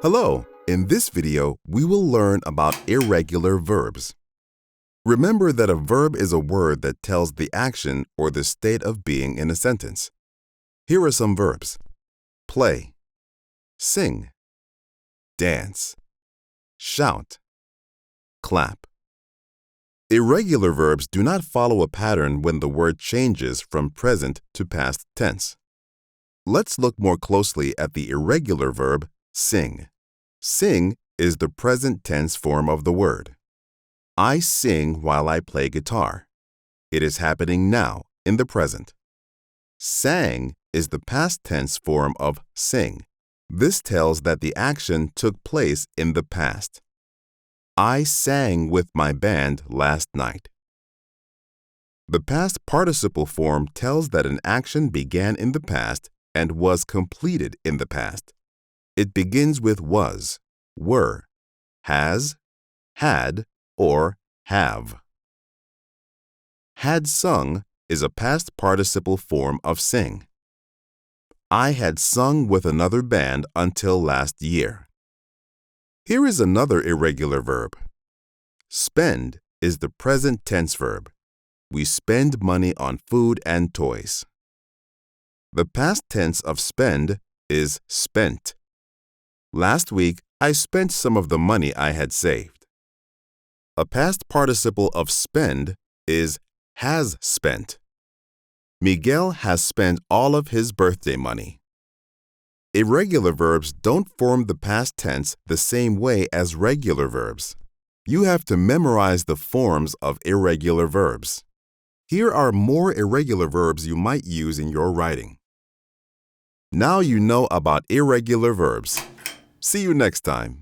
Hello! In this video, we will learn about irregular verbs. Remember that a verb is a word that tells the action or the state of being in a sentence. Here are some verbs: play, sing, dance, shout, clap. Irregular verbs do not follow a pattern when the word changes from present to past tense. Let's look more closely at the irregular verb sing. Sing is the present tense form of the word. I sing while I play guitar. It is happening now, in the present. Sang is the past tense form of sing. This tells that the action took place in the past. I sang with my band last night. The past participle form tells that an action began in the past and was completed in the past. It begins with was, were, has, had, or have. Had sung is a past participle form of sing. I had sung with another band until last year. Here is another irregular verb. Spend is the present tense verb. We spend money on food and toys. The past tense of spend is spent. Last week, I spent some of the money I had saved. A past participle of spend is has spent. Miguel has spent all of his birthday money. Irregular verbs don't form the past tense the same way as regular verbs. You have to memorize the forms of irregular verbs. Here are more irregular verbs you might use in your writing. Now you know about irregular verbs. See you next time.